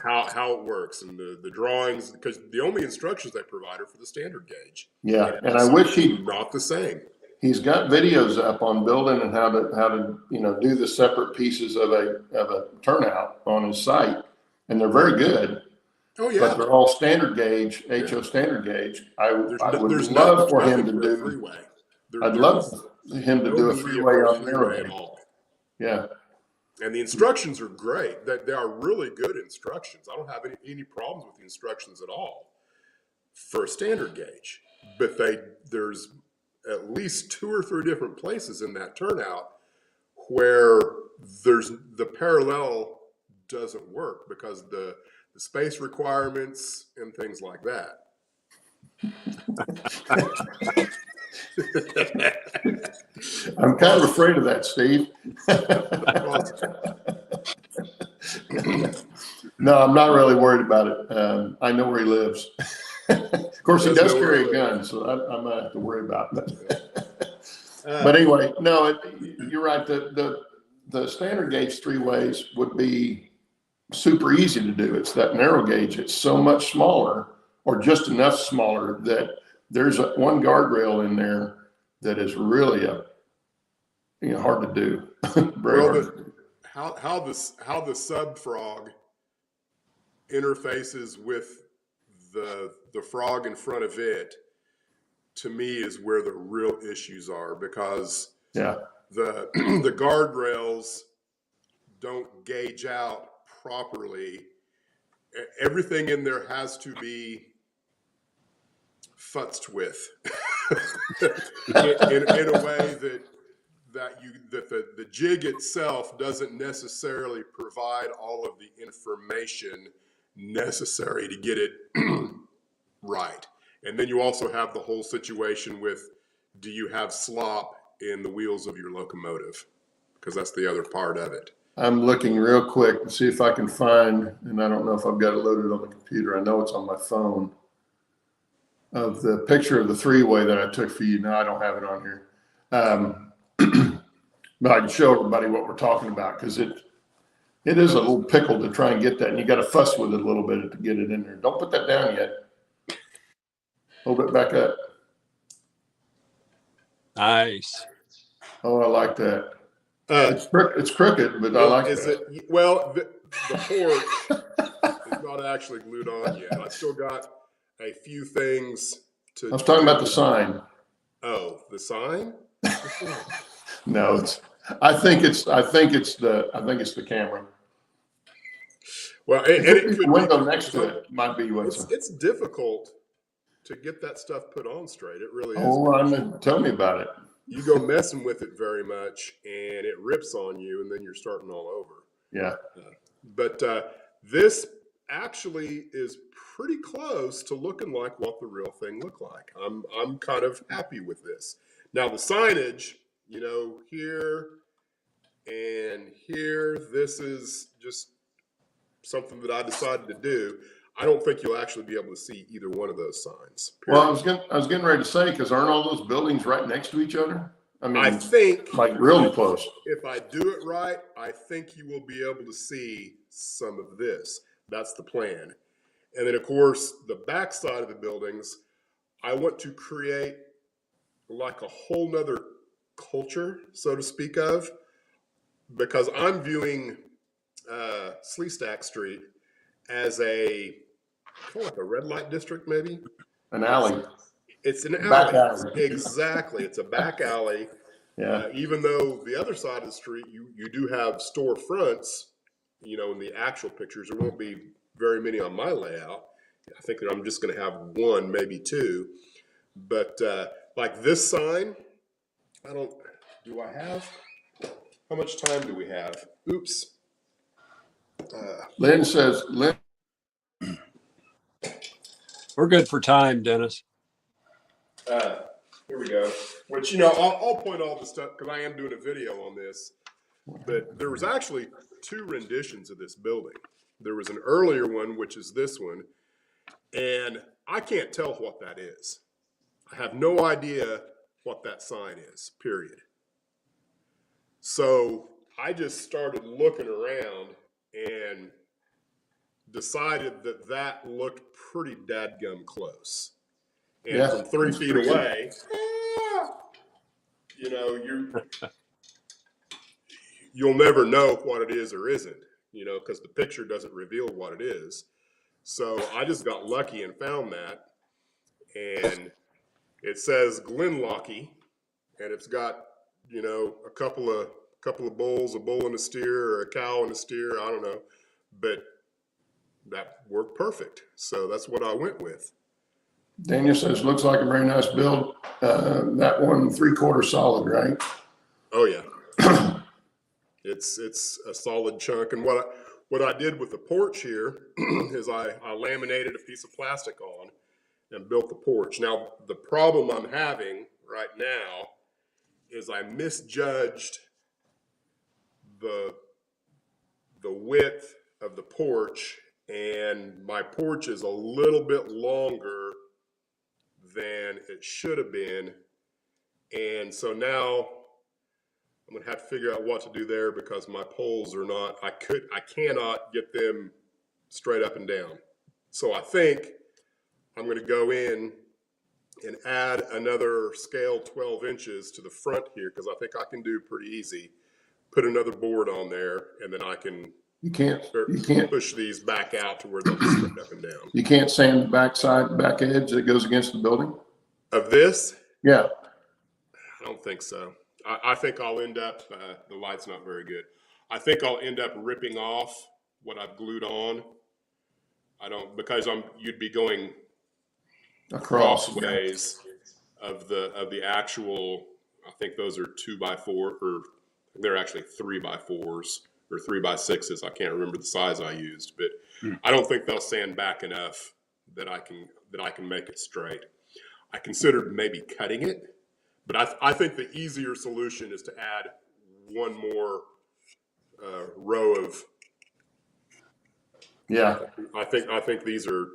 how it works, and the drawings, because the only instructions they provide are for the standard gauge. Yeah, and I wish not the same. He's got videos up on building and how to do the separate pieces of a turnout on his site, and they're very good. Oh yeah, but they're all standard gauge, HO standard gauge. I would love for him to do three-way. I'd love him to do a three-way on narrow gauge. Yeah. And the instructions are great. They are really good instructions. I don't have any problems with the instructions at all for a standard gauge. But there's at least two or three different places in that turnout where the parallel doesn't work because the space requirements and things like that. I'm kind of afraid of that, Steve. No, I'm not really worried about it. I know where he lives. Of course, he does carry a gun, so I might have to worry about that. But anyway, no, you're right. The standard gauge three-ways would be super easy to do. It's that narrow gauge. It's so much smaller, or just enough smaller, that there's one guardrail in there that is really hard to do. How the sub frog interfaces with the frog in front of it to me is where the real issues are, because Yeah. the the guardrails don't gauge out properly. Everything in there has to be futzed with in a way that the jig itself doesn't necessarily provide all of the information necessary to get it right. And then you also have the whole situation with, do you have slop in the wheels of your locomotive? Because that's the other part of it. I'm looking real quick to see if I can find, and I don't know if I've got it loaded on the computer. I know it's on my phone, of the picture of the three-way that I took for you. No, I don't have it on here. But I can show everybody what we're talking about, because it is a little pickle to try and get that, and you got to fuss with it a little bit to get it in there. Don't put that down yet. Hold it back up. Nice. Oh, I like that. It's crooked, but I like that. Well, the porch is not actually glued on yet. I still got a few things to. I was talking about the sign. Oh, the sign? No, I think it's the camera. Well, and it could the window next to it might be what's. It's difficult to get that stuff put on straight. It really is. Oh, tell me about it. You go messing with it very much, and it rips on you, and then you're starting all over. Yeah. But this actually is pretty close to looking like what the real thing looked like. I'm kind of happy with this. Now the signage, here and here, this is just something that I decided to do. I don't think you'll actually be able to see either one of those signs. Period. Well, I was getting ready to say, because aren't all those buildings right next to each other? I mean, I think like really close. If I do it right, I think you will be able to see some of this. That's the plan. And then, of course, the back side of the buildings, I want to create like a whole nother culture, so to speak of, because I'm viewing Sleestack Street as kind of like a red light district, maybe. An alley. It's an alley. Back alley. Exactly. It's a back alley. Yeah. Even though the other side of the street, you do have storefronts, in the actual pictures. There won't be very many on my layout. I think that I'm just going to have one, maybe two. But like this sign, do I have? How much time do we have? Oops. Lynn says, We're good for time, Dennis. Here we go. Which, I'll point all this stuff because I am doing a video on this. But there was actually two renditions of this building. There was an earlier one, which is this one. And I can't tell what that is. I have no idea what that sign is, period. So I just started looking around and decided that looked pretty dadgum close. And from 3 feet away, you'll never know what it is or isn't, because the picture doesn't reveal what it is. So I just got lucky and found that. And it says Glenlochy, and it's got, a couple of bulls, a bull and a steer, or a cow and a steer, I don't know. But that worked perfect. So that's what I went with. Daniel says, looks like a very nice build. That one 3/4 solid, right? Oh yeah. It's a solid chunk. And what I did with the porch here is I laminated a piece of plastic on and built the porch. Now, the problem I'm having right now is I misjudged the width of the porch, and my porch is a little bit longer than it should have been. And so now I'm going to have to figure out what to do there, because my poles are not, I cannot get them straight up and down. So I think I'm going to go in and add another scale 12 inches to the front here, because I think I can do pretty easy. Put another board on there, and then I can You can't push these back out to where they'll be straight up and down. You can't sand the back edge that goes against the building? Of this, Yeah. I don't think so. I think I'll end up, the light's not very good. I think I'll end up ripping off what I've glued on. Because you'd be going crossways of the actual, I think those are 2x4, or they're actually 3x4s or 3x6s. I can't remember the size I used, but I don't think they'll sand back enough that I can make it straight. I considered maybe cutting it, but I think the easier solution is to add one more row of. Yeah. I think these are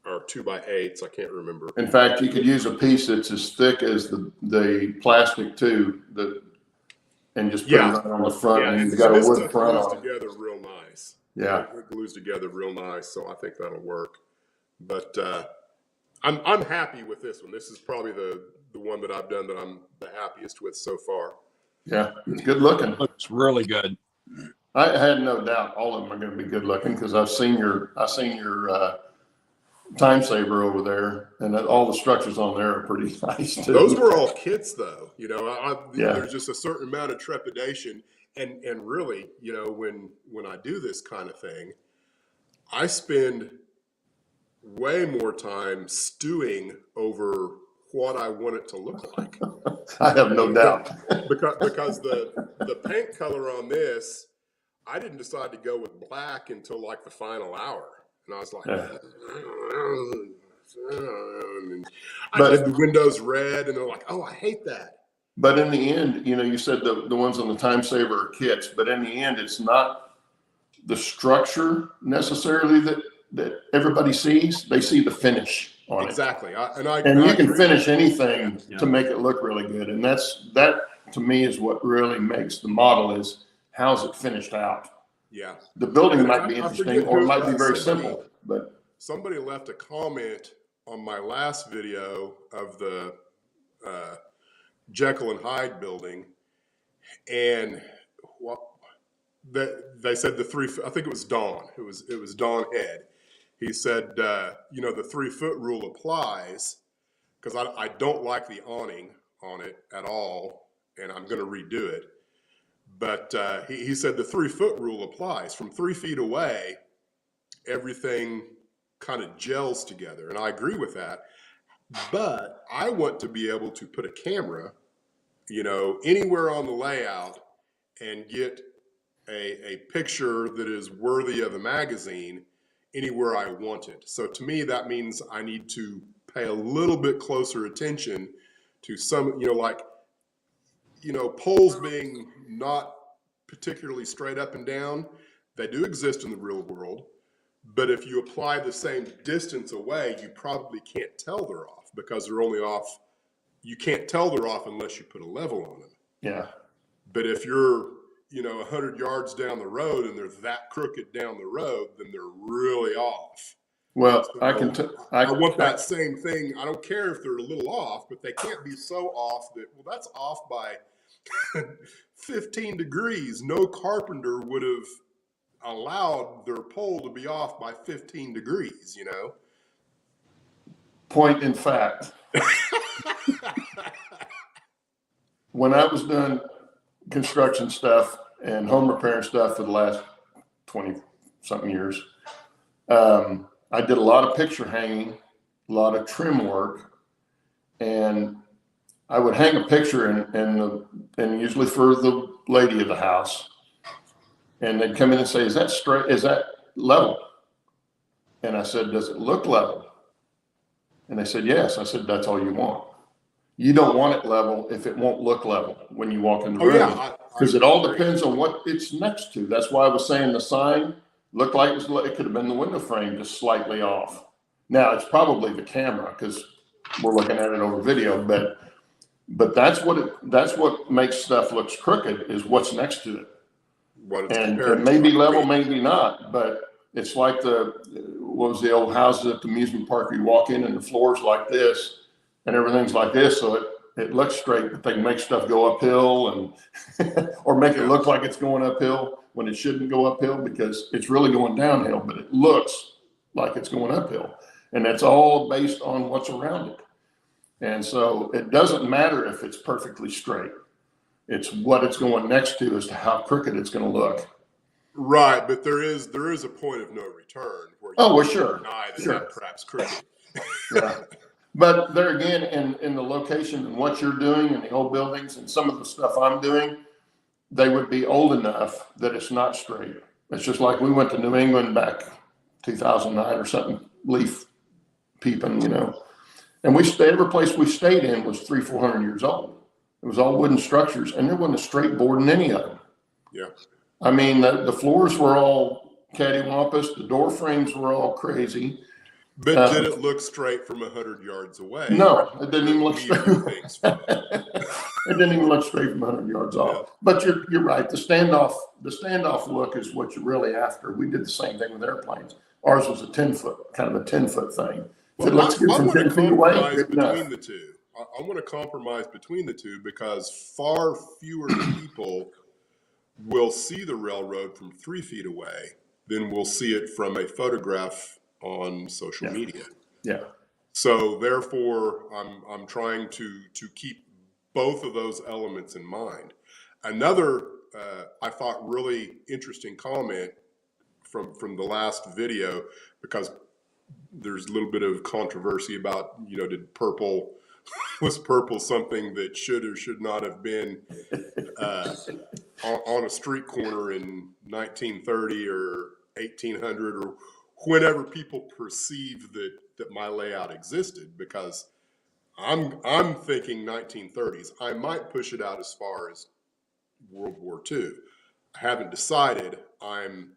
2x8s. I can't remember. In fact, you could use a piece that's as thick as the plastic too, and just put it right on the front, and you've got a wood front on it. Together real nice. Yeah. It glues together real nice, so I think that'll work. But I'm happy with this one. This is probably the one that I've done that I'm the happiest with so far. Yeah, it's good looking. Looks really good. I had no doubt all of them are going to be good looking because I've seen your time saver over there, and all the structures on there are pretty nice too. Those were all kits, though. There's just a certain amount of trepidation, and really, when I do this kind of thing, I spend way more time stewing over what I want it to look like. I have no doubt. because the paint color on this, I didn't decide to go with black until like the final hour. And I was like, I did the windows red, and they're like, oh, I hate that. But in the end, you said the ones on the time saver are kits, but in the end, it's not the structure necessarily that everybody sees. They see the finish on exactly. it. And you can finish anything to make it look really good. And that to me is what really makes the model is how's it finished out. Yeah. The building might be interesting or it might be very simple, but somebody left a comment on my last video of the Jekyll and Hyde building, and they said I think it was Don. It was Don Head. He said, the 3-foot rule applies because I don't like the awning on it at all, and I'm going to redo it. But he said the 3-foot rule applies. From 3 feet away, everything kind of gels together. And I agree with that. But I want to be able to put a camera, anywhere on the layout and get a picture that is worthy of a magazine anywhere I want it. So to me, that means I need to pay a little bit closer attention to some, poles being not particularly straight up and down. They do exist in the real world, but if you apply the same distance away, you probably can't tell they're off because they're only off. You can't tell they're off unless you put a level on them. yeah. But if you're, 100 yards down the road and they're that crooked down the road, then they're really off. Well, So I want that same thing. I don't care if they're a little off, but they can't be so off that, that's off by 15 degrees. No carpenter would have allowed their pole to be off by 15 degrees, Point in fact. When I was doing construction stuff and home repair stuff for the last 20-something years, I did a lot of picture hanging, a lot of trim work, and I would hang a picture and usually for the lady of the house, and they'd come in and say, "Is that straight? Is that level?" And I said, "Does it look level?" And they said, "Yes." I said, "That's all you want. You don't want it level if it won't look level when you walk in the room, because it all depends on what it's next to." That's why I was saying the sign looked like it could have been the window frame just slightly off. Now it's probably the camera because we're looking at it over video, but that's what makes stuff looks crooked is what's next to it. And it may be level, maybe not, but it's like what was the old houses at the amusement park? You walk in and the floor's like this and everything's like this. So it looks straight, but they can make stuff go uphill and, or make it look like it's going uphill when it shouldn't go uphill because it's really going downhill, but it looks like it's going uphill. And that's all based on what's around it. And so it doesn't matter if it's perfectly straight. It's what it's going next to as to how crooked it's going to look. Right, but there is a point of no return where you Oh, well, sure. deny that Sure. that crap's crooked. Yeah. But there again, in the location and what you're doing in the old buildings and some of the stuff I'm doing, they would be old enough that it's not straight. It's just like we went to New England back 2009 or something, leaf peeping, you know. And every place we stayed in was 300-400 years old. It was all wooden structures, and there wasn't a straight board in any of them. Yeah. I mean, the floors were all cattywampus. The door frames were all crazy. But did it look straight from 100 yards away? No, it didn't even look straight. Things It didn't even look straight from 100 yards off. Yeah. But you're right. The standoff look is what you're really after. We did the same thing with airplanes. Ours was a 10-foot, kind of a 10-foot thing. If it looks good from 10 feet away, good enough. between the two. I want to compromise between the two because far fewer people will see the railroad from 3 feet away than will see it from a photograph on social media. Yeah. So therefore, I'm trying to keep both of those elements in mind. Another, I thought, really interesting comment from the last video, because there's a little bit of controversy about, was purple something that should or should not have been on a street corner in 1930 or 1800 or whenever people perceived that my layout existed, because I'm thinking 1930s. I might push it out as far as World War II. I haven't decided. I'm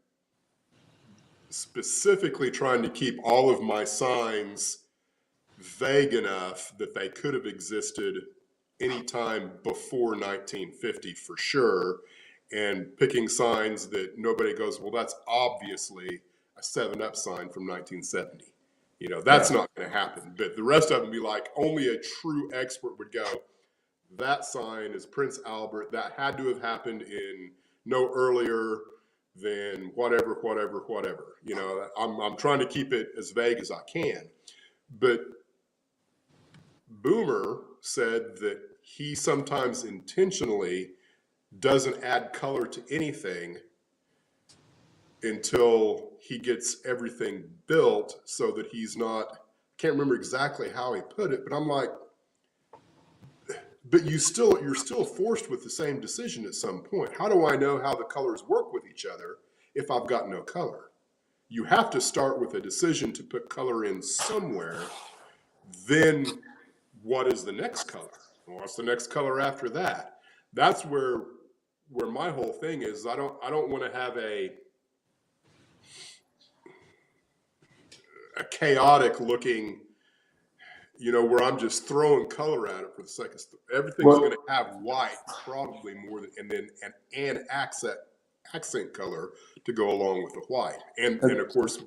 specifically trying to keep all of my signs vague enough that they could have existed anytime before 1950 for sure, and picking signs that nobody goes, well, that's obviously a 7-Up sign from 1970. That's not going to happen. But the rest of them be like, only a true expert would go, that sign is Prince Albert. That had to have happened in no earlier than whatever. I'm trying to keep it as vague as I can. But Boomer said that he sometimes intentionally doesn't add color to anything until he gets everything built, so that he's not, can't remember exactly how he put it, but I'm like, but you're still forced with the same decision at some point. How do I know how the colors work with each other if I've got no color? You have to start with a decision to put color in somewhere. Then what is the next color? What's the next color after that? That's where my whole thing is. I don't want to have a chaotic looking, where I'm just throwing color at it for the sake of stuff. Everything's going to have white, probably more than, and then an accent color to go along with the white, and of course,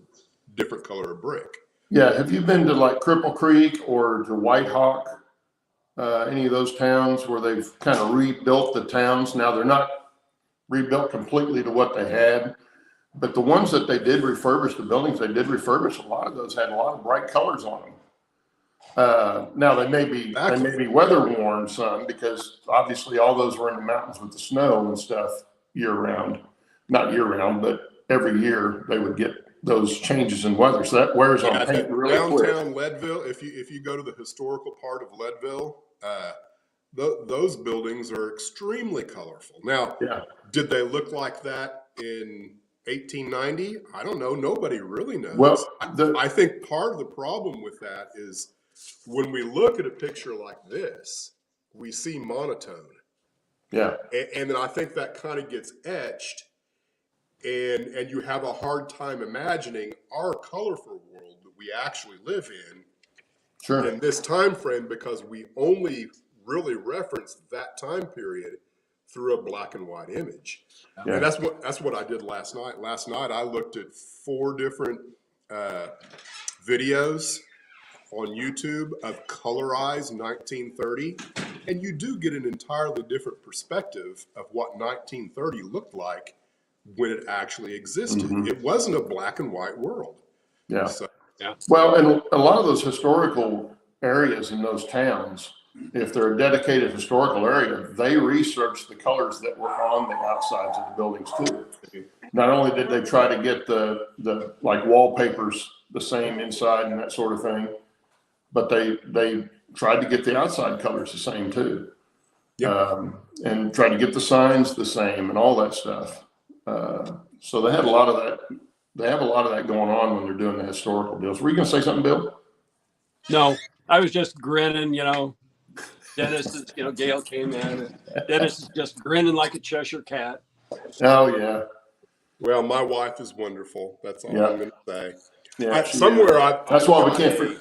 different color of brick. Yeah. Have you been to like Cripple Creek or to White Hawk? Any of those towns where they've kind of rebuilt the towns? Now they're not rebuilt completely to what they had, but the ones that they did refurbish, the buildings they did refurbish, a lot of those had a lot of bright colors on them. Now they may be weather worn some, because obviously all those were in the mountains with the snow and stuff year round. Not year round, but every year they would get those changes in weather. So that wears on paint really quick. Downtown Leadville, if you go to the historical part of Leadville, those buildings are extremely colorful. Now, did they look like that in 1890? I don't know. Nobody really knows. Well, I think part of the problem with that is when we look at a picture like this, we see monotone. Yeah. And then I think that kind of gets etched, and you have a hard time imagining our colorful world that we actually live in this time frame, because we only really reference that time period through a black and white image. And that's what I did last night. Last night I looked at 4 different videos on YouTube of colorized 1930, and you do get an entirely different perspective of what 1930 looked like when it actually existed. Mm-hmm. It wasn't a black and white world. Yeah. Well, and a lot of those historical areas in those towns, if they're a dedicated historical area, they research the colors that were on the outsides of the buildings too. Not only did they try to get the like wallpapers the same inside and that sort of thing, but they tried to get the outside colors the same too. Yep. And tried to get the signs the same and all that stuff. So they had a lot of that. They have a lot of that going on when they're doing the historical deals. Were you going to say something, Bill? No, I was just grinning, you know. Dennis is, you know, Gail came in. Dennis is just grinning like a Cheshire cat. Oh yeah. Well, my wife is wonderful. That's all Yeah. I'm going to say. Yeah. That's why we can't.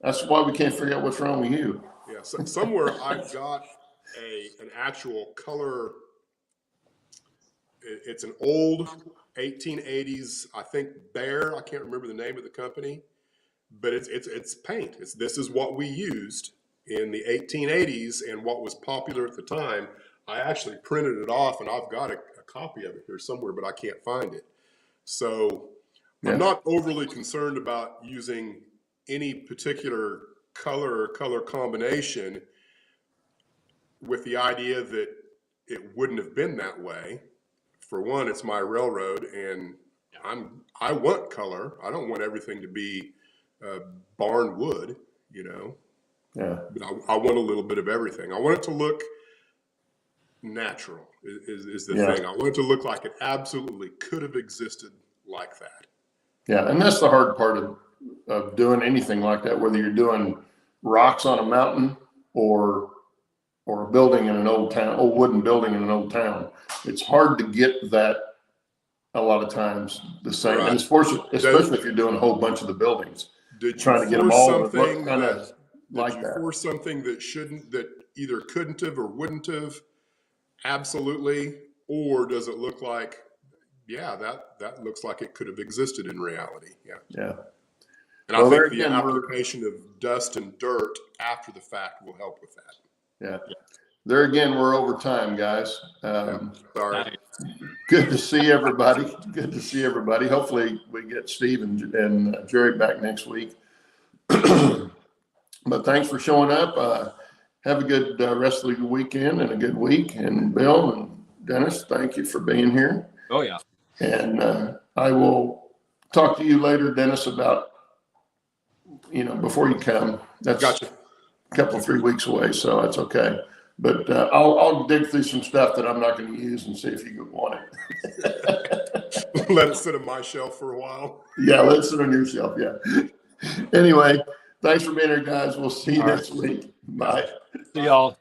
That's why we can't figure out what's wrong with you. Yeah, so somewhere I've got an actual color. It's an old 1880s, I think, Bear. I can't remember the name of the company, but it's paint. This is what we used in the 1880s and what was popular at the time. I actually printed it off, and I've got a copy of it here somewhere, but I can't find it. So I'm not overly concerned about using any particular color or color combination with the idea that it wouldn't have been that way. For one, it's my railroad, and I want color. I don't want everything to be barn wood, you know. Yeah. But I want a little bit of everything. I want it to look natural. Is the thing. I want it to look like it absolutely could have existed like that. Yeah, and that's the hard part of doing anything like that, whether you're doing rocks on a mountain or a building in an old town, old wooden building in an old town. It's hard to get that a lot of times the same. Right. And especially if you're doing a whole bunch of the buildings. Did trying you to get them force all to look something kind of that like did you that. force something that either couldn't have or wouldn't have? Absolutely. Or does it look like, yeah, that looks like it could have existed in reality? Yeah. Yeah. And I think the application of dust and dirt after the fact will help with that. Yeah. There again, we're over time, guys. Sorry. Good to see everybody. Good to see everybody. Hopefully we get Steve and Jerry back next week. But thanks for showing up. Have a good rest of the weekend and a good week. And Bill and Dennis, thank you for being here. Oh, yeah. And I will talk to you later, Dennis, about, before you come. That's Gotcha. a couple, 3 weeks away, so that's okay. But I'll dig through some stuff that I'm not going to use and see if you want it. Let it sit on my shelf for a while. Yeah, let it sit on your shelf. Yeah. Anyway, thanks for being here, guys. We'll see you next week. Bye. See y'all.